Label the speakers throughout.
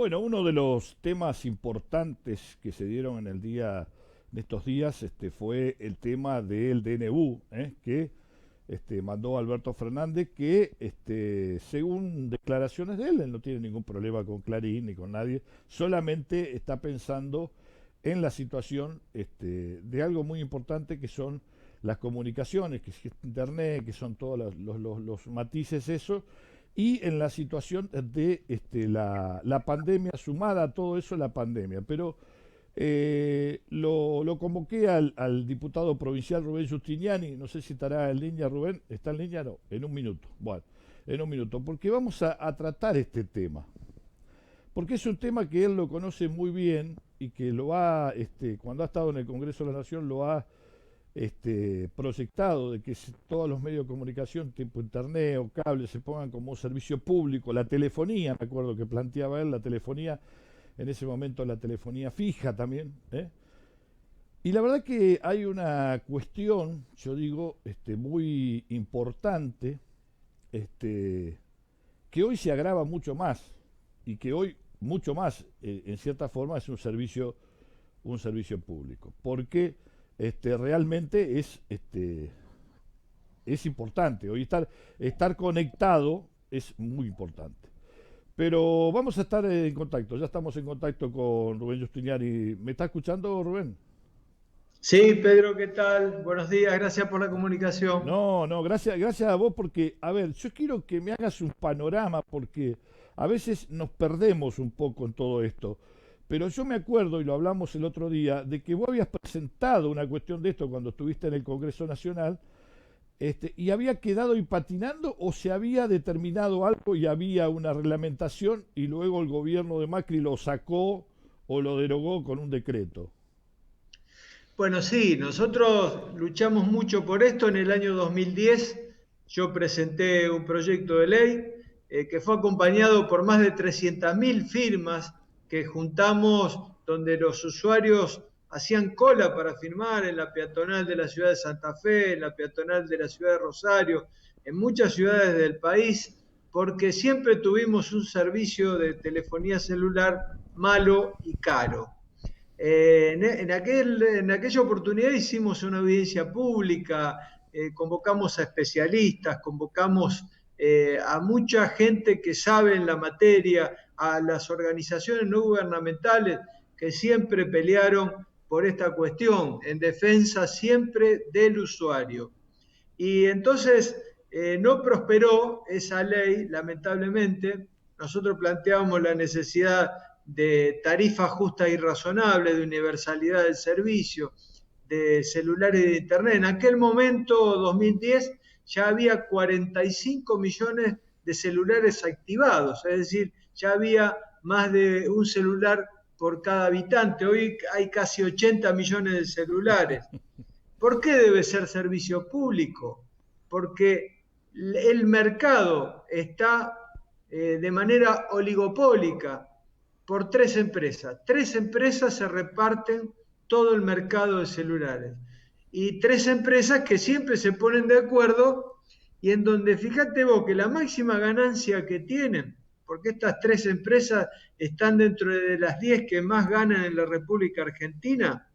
Speaker 1: Bueno, uno de los temas importantes que se dieron en estos días, fue el tema del DNU, que mandó Alberto Fernández, que según declaraciones de él, él no tiene ningún problema con Clarín ni con nadie, solamente está pensando en la situación de algo muy importante que son las comunicaciones, que es Internet, que son todos los matices, eso, y en la situación de la pandemia, sumada a todo eso la pandemia. Pero lo convoqué al diputado provincial Rubén Giustiniani, no sé si estará en línea Rubén, ¿está en línea? No, en un minuto, bueno, en un minuto, porque vamos a tratar este tema, porque es un tema que él lo conoce muy bien y que lo ha, cuando ha estado en el Congreso de la Nación, lo ha proyectado de que todos los medios de comunicación tipo internet o cable se pongan como un servicio público, la telefonía, me acuerdo que planteaba él, la telefonía, en ese momento la telefonía fija también, ¿eh? Y la verdad que hay una cuestión, yo digo, muy importante, que hoy se agrava mucho más y que hoy mucho más, en cierta forma, es un servicio público, porque realmente es importante. Hoy estar conectado es muy importante. Pero vamos a estar en contacto, ya estamos en contacto con Rubén Giustiniani. ¿Me está escuchando, Rubén?
Speaker 2: Sí, Pedro, ¿qué tal? Buenos días, gracias por la comunicación.
Speaker 1: No, no, gracias a vos porque, a ver, yo quiero que me hagas un panorama porque a veces nos perdemos un poco en todo esto. Pero yo me acuerdo, y lo hablamos el otro día, de que vos habías presentado una cuestión de esto cuando estuviste en el Congreso Nacional, y había quedado ahí patinando o se había determinado algo y había una reglamentación y luego el gobierno de Macri lo sacó o lo derogó con un decreto.
Speaker 2: Bueno, sí, nosotros luchamos mucho por esto. En el año 2010 yo presenté un proyecto de ley que fue acompañado por más de 300.000 firmas que juntamos donde los usuarios hacían cola para firmar en la peatonal de la ciudad de Santa Fe, en la peatonal de la ciudad de Rosario, en muchas ciudades del país, porque siempre tuvimos un servicio de telefonía celular malo y caro. En aquella oportunidad hicimos una audiencia pública, convocamos a especialistas, convocamos a mucha gente que sabe en la materia, a las organizaciones no gubernamentales que siempre pelearon por esta cuestión, en defensa siempre del usuario. Y entonces no prosperó esa ley, lamentablemente. Nosotros planteábamos la necesidad de tarifa justa y razonable, de universalidad del servicio, de celulares y de internet. En aquel momento, 2010, ya había 45 millones de celulares activados, es decir, ya había más de un celular por cada habitante. Hoy hay casi 80 millones de celulares. ¿Por qué debe ser servicio público? Porque el mercado está de manera oligopólica por tres empresas. Tres empresas se reparten todo el mercado de celulares. Y tres empresas que siempre se ponen de acuerdo y en donde fíjate vos que la máxima ganancia que tienen, porque estas tres empresas están dentro de las 10 que más ganan en la República Argentina,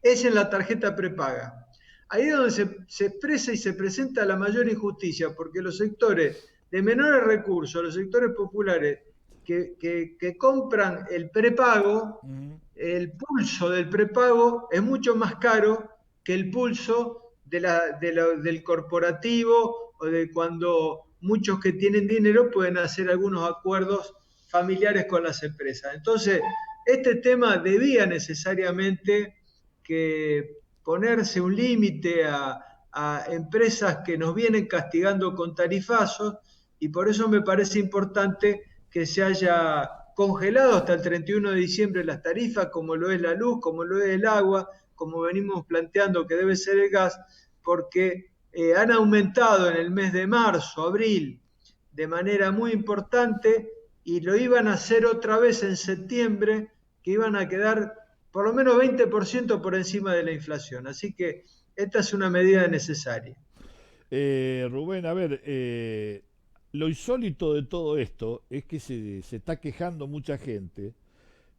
Speaker 2: es en la tarjeta prepaga. Ahí es donde se expresa y se presenta la mayor injusticia, porque los sectores de menores recursos, los sectores populares que compran el prepago,
Speaker 1: Ujú.
Speaker 2: el pulso del prepago es mucho más caro que el pulso del corporativo o de cuando muchos que tienen dinero pueden hacer algunos acuerdos familiares con las empresas. Entonces, este tema debía necesariamente que ponerse un límite a empresas que nos vienen castigando con tarifazos y por eso me parece importante que se haya congelado hasta el 31 de diciembre las tarifas, como lo es la luz, como lo es el agua, como venimos planteando que debe ser el gas, porque han aumentado en el mes de marzo, abril, de manera muy importante y lo iban a hacer otra vez en septiembre, que iban a quedar por lo menos 20% por encima de la inflación. Así que esta es una medida necesaria.
Speaker 1: Rubén, a ver, lo insólito de todo esto es que se está quejando mucha gente,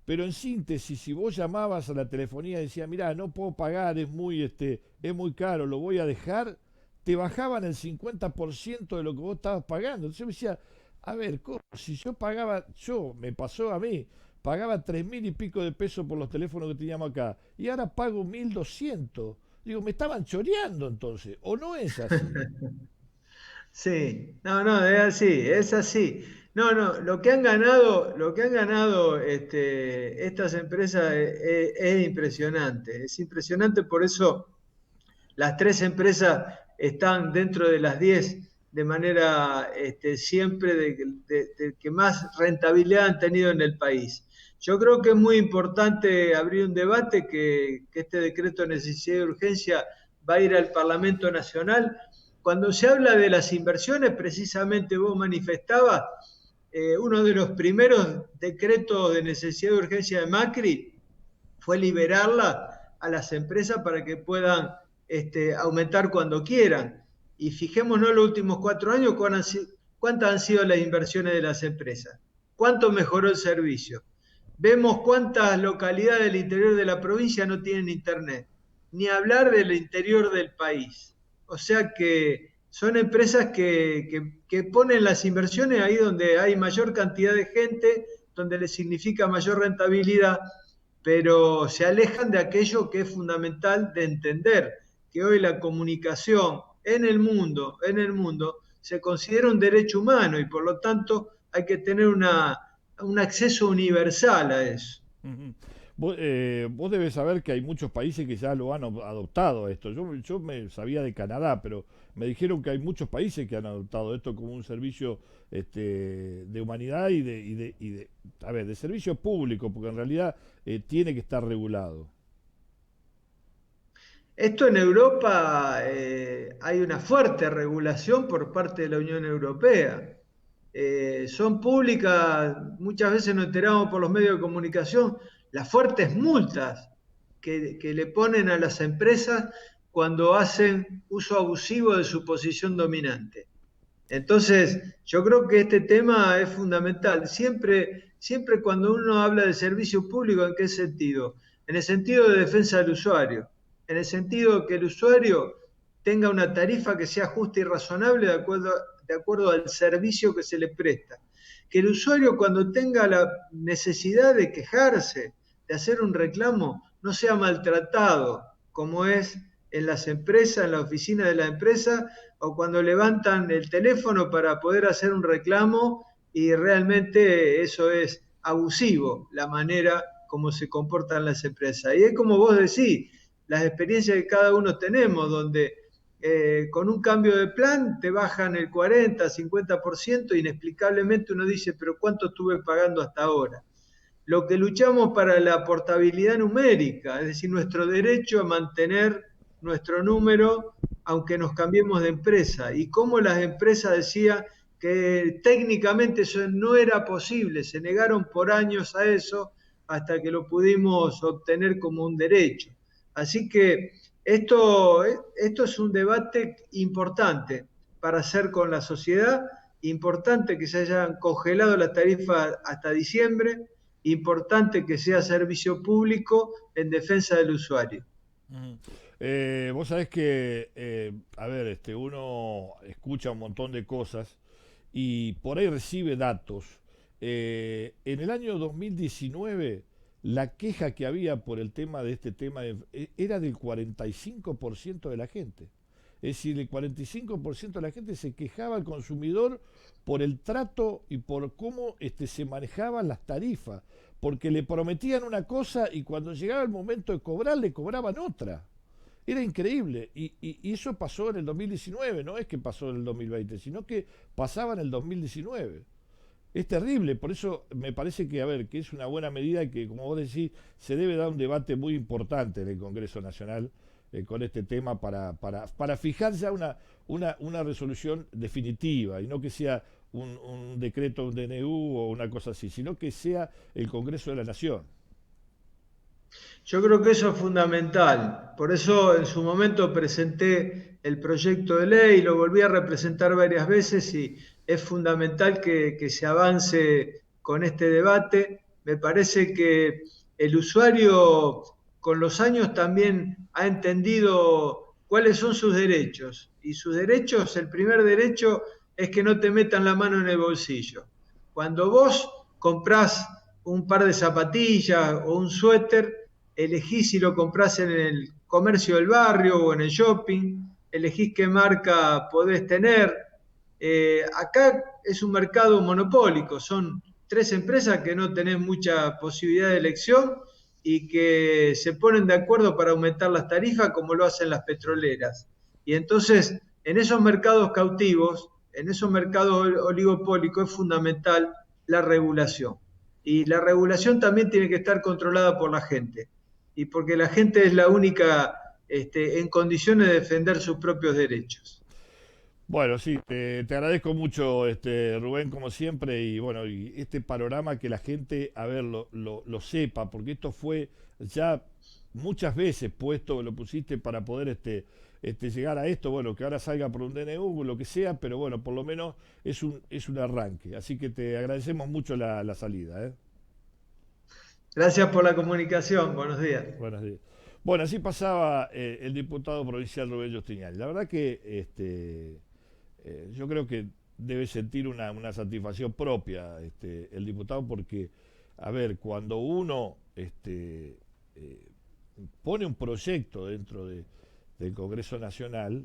Speaker 1: pero en síntesis, si vos llamabas a la telefonía y decías, mirá, no puedo pagar, es muy caro, lo voy a dejar, te bajaban el 50% de lo que vos estabas pagando. Entonces yo me decía, a ver, ¿cómo? Si yo pagaba, me pasó a mí, pagaba 3.000 y pico de pesos por los teléfonos que teníamos acá, y ahora pago 1.200. Digo, me estaban choreando entonces, ¿o no es así?
Speaker 2: Sí, no, no, es así, es así. No, no, lo que han ganado estas empresas es impresionante, por eso las tres empresas están dentro de las 10 de manera siempre de que más rentabilidad han tenido en el país. Yo creo que es muy importante abrir un debate que este decreto de necesidad y urgencia va a ir al Parlamento Nacional. Cuando se habla de las inversiones, precisamente vos manifestabas, uno de los primeros decretos de necesidad y urgencia de Macri fue liberarla a las empresas para que puedan aumentar cuando quieran. Y fijémonos los últimos 4 años cuántas han sido las inversiones de las empresas, cuánto mejoró el servicio. Vemos cuántas localidades del interior de la provincia no tienen internet, ni hablar del interior del país. O sea que son empresas que ponen las inversiones ahí donde hay mayor cantidad de gente, donde les significa mayor rentabilidad, pero se alejan de aquello que es fundamental de entender, que hoy la comunicación en el mundo se considera un derecho humano y por lo tanto hay que tener un acceso universal a eso.
Speaker 1: Ujú. Vos debes saber que hay muchos países que ya lo han adoptado esto. Yo me sabía de Canadá, pero me dijeron que hay muchos países que han adoptado esto como un servicio de humanidad a ver, de servicio público, porque en realidad tiene que estar regulado.
Speaker 2: Esto en Europa hay una fuerte regulación por parte de la Unión Europea. Son públicas, muchas veces nos enteramos por los medios de comunicación, las fuertes multas que le ponen a las empresas cuando hacen uso abusivo de su posición dominante. Entonces, yo creo que este tema es fundamental. Siempre cuando uno habla de servicio público, ¿en qué sentido? En el sentido de defensa del usuario, en el sentido de que el usuario tenga una tarifa que sea justa y razonable de acuerdo al servicio que se le presta. Que el usuario cuando tenga la necesidad de quejarse, de hacer un reclamo, no sea maltratado, como es en las empresas, en la oficina de la empresa, o cuando levantan el teléfono para poder hacer un reclamo y realmente eso es abusivo, la manera como se comportan las empresas. Y es como vos decís, las experiencias que cada uno tenemos, donde con un cambio de plan te bajan el 40, 50%, inexplicablemente uno dice, pero ¿cuánto estuve pagando hasta ahora? Lo que luchamos para la portabilidad numérica, es decir, nuestro derecho a mantener nuestro número aunque nos cambiemos de empresa, y cómo las empresas decían que técnicamente eso no era posible, se negaron por años a eso hasta que lo pudimos obtener como un derecho. Así que esto es un debate importante para hacer con la sociedad, importante que se hayan congelado las tarifas hasta diciembre, importante que sea servicio público en defensa del usuario.
Speaker 1: Ujú. Vos sabés que, a ver, uno escucha un montón de cosas y por ahí recibe datos. En el año 2019, la queja que había por el tema de este tema era del 45% de la gente. Es decir, el 45% de la gente se quejaba al consumidor por el trato y por cómo se manejaban las tarifas, porque le prometían una cosa y cuando llegaba el momento de cobrar le cobraban otra. Era increíble. Y eso pasó en el 2019, no es que pasó en el 2020, sino que pasaba en el 2019. Es terrible, por eso me parece que, a ver, que es una buena medida que, como vos decís, se debe dar un debate muy importante en el Congreso Nacional con este tema para fijar ya una resolución definitiva y no que sea un decreto, un DNU o una cosa así, sino que sea el Congreso de la Nación.
Speaker 2: Yo creo que eso es fundamental. Por eso en su momento presenté el proyecto de ley, lo volví a representar varias veces y es fundamental que se avance con este debate. Me parece que el usuario con los años también ha entendido cuáles son sus derechos. Y sus derechos, el primer derecho es que no te metan la mano en el bolsillo. Cuando vos comprás un par de zapatillas o un suéter, elegís si lo comprás en el comercio del barrio o en el shopping, elegís qué marca podés tener. Acá es un mercado monopólico, son tres empresas que no tenés mucha posibilidad de elección y que se ponen de acuerdo para aumentar las tarifas como lo hacen las petroleras. Y entonces, en esos mercados cautivos, en esos mercados oligopólicos, es fundamental la regulación. Y la regulación también tiene que estar controlada por la gente y porque la gente es la única en condiciones de defender sus propios derechos.
Speaker 1: Bueno, sí, te agradezco mucho, Rubén, como siempre, y bueno, y este panorama que la gente, a ver, lo sepa, porque esto fue ya muchas veces puesto, lo pusiste para poder llegar a esto, bueno, que ahora salga por un DNU, lo que sea, pero bueno, por lo menos es un arranque. Así que te agradecemos mucho la salida, ¿eh?
Speaker 2: Gracias por la comunicación. Buenos días.
Speaker 1: Buenos días. Bueno, así pasaba el diputado provincial Rubén Justiniani. La verdad que yo creo que debe sentir una satisfacción propia el diputado porque, a ver, cuando uno eh, pone un proyecto del Congreso Nacional,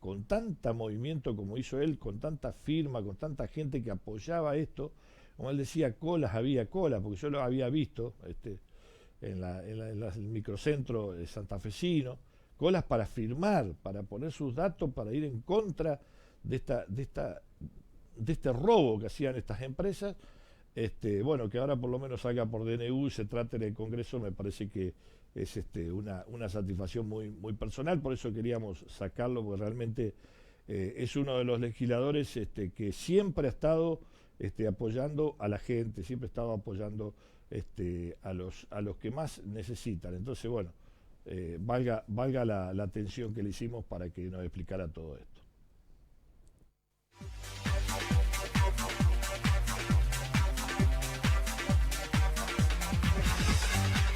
Speaker 1: con tanta movimiento como hizo él, con tanta firma, con tanta gente que apoyaba esto, como él decía, colas, había colas, porque yo lo había visto en el microcentro santafesino, colas para firmar, para poner sus datos, para ir en contra de esta, de esta, de este robo que hacían estas empresas. Bueno, que ahora por lo menos salga por DNU y se trate en el Congreso, me parece que es una satisfacción muy personal, por eso queríamos sacarlo, porque realmente es uno de los legisladores que siempre ha estado apoyando a la gente, siempre ha estado apoyando a los que más necesitan. Entonces, bueno, valga la atención que le hicimos para que nos explicara todo esto.